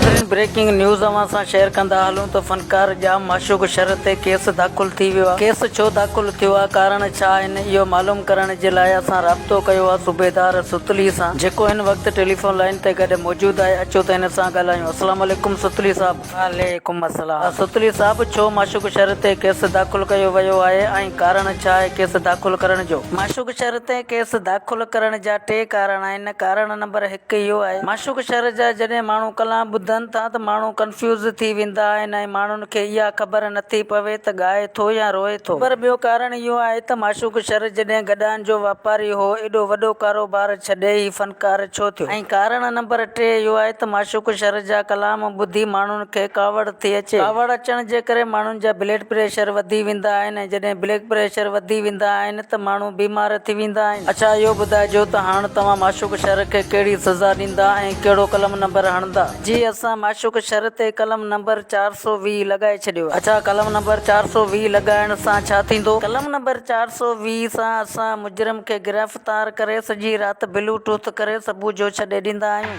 नाज़रीन, breaking news अवां सां शेयर कंदा हलूं त फनकार जाम माशूक शर ते केस दाख़िल थी वियो आहे। केस छो दाख़िल थियो आहे, कारण छा आहिनि, इहो मालूम करण जे लाइ असां राब्तो कयो आहे सूबेदार सुतली सां, जेको हिन वक़्त टेलीफोन लाइन ते गॾु मौजूदु आहे। अचो त हिन सां ॻाल्हायूं। अस्सलाम वालेकुम सुतली साहब। वालेकुम अस्सलाम। सुतली साहब, छो माशूक शर ते केस दाख़िल कयो वियो आहे ऐं कारण छा आहे केस दाख़िल करण जो? माशूक शर ते केस दाख़िल करण जा टे कारण आहिनि। कारण नंबर 1 इहो आहे, माशूक शर जा जॾहिं माण्हू कलाम ॿुधनि था त माण्हू कंफ्यूज़ थी वेंदा आहिनि ऐं माण्हुनि खे इहा ख़बर नथी पवे त ॻाए थो या रोए थो। पर ॿियो कारण इहो आहे त माशूक शर जॾहिं गॾान जो वापारी हो, एॾो वॾो कारोबार छॾे ई फनकार छो थियो? ऐं कारण नंबर 3 इहो आहे त माशूक शर जा कलाम ॿुधी माण्हुनि खे कावड़ थी अचे। कावड़ अचण जे करे माण्हुनि जा ब्लड प्रेशर वधी वेंदा आहिनि ऐं जॾहिं ब्लड प्रेशर वधी वेंदा आहिनि त माण्हू बीमार थी वेंदा आहिनि। अच्छा, इहो ॿुधाइजो त हाणे तव्हां माशूक शर खे कहिड़ी सज़ा ॾींदा ऐं कहिड़ो कलम नंबर हणंदा? जी, असां माशूक शर ते कलम नंबर 420 लॻाए छॾियो। अच्छा, कलम नंबर 420 लॻाइण सां छा थींदो? कलम नंबर 420 सां असां मुजरिम खे गिरफ़्तार करे सॼी राति ब्लूटूथ करे सबूत जो छॾे ॾींदा आहियूं।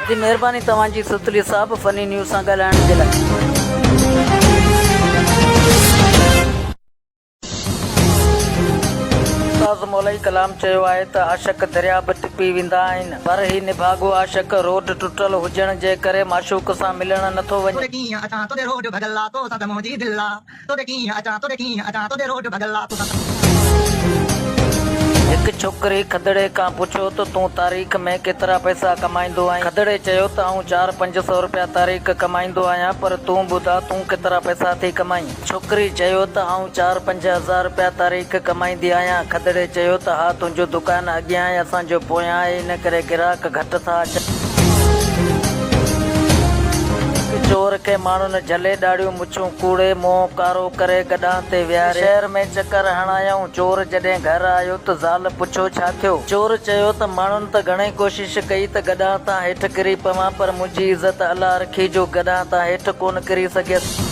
जी महिरबानी तव्हांजी सुतली साहब, फनी न्यूज़ सां ॻाल्हाइण जे लाइ। मौलाई कलाम चयो आहे त आशिक़ दरिया बि टिपी वेंदा आहिनि, पर ही निभागो आशिक़ रोड टुटल हुजण जे करे माशूक सां मिलण नथो वञे। हिकु छोकिरी खदड़े खां पुछियो त तूं तारीख़ में केतिरा पैसा कमाईंदो आहीं? खदड़े चयो त आऊं 400-500 रुपया तारीख़ कमाईंदो आहियां, पर तूं ॿुधा तूं केतिरा पैसा थी कमाईं? छोकिरी चयो त आऊं 4-5 हज़ार रुपया तारीख़ कमाईंदी आहियां। खदड़े चयो त हा, तुंहिंजो दुकानु अॻियां आहे, असांजो पोयां आहे, इन करे ग्राहक घटि था अचनि। चोर खे माण्हुनि झले ॾाढ़ियूं मुछूं कूड़े मुंहुं कारो करे गॾां ते विहारे शहर में चकर हणायऊं। चोर जॾहिं घर आयो त ज़ाल पुछो छा थियो? चोर चयो त माण्हुनि त घणेई कोशिश कई त गॾां तां हेठि किरी पवां, पर मुंहिंजी इज़त अलाह रखी जो गॾां तां हेठि कोन किरी सघियसि।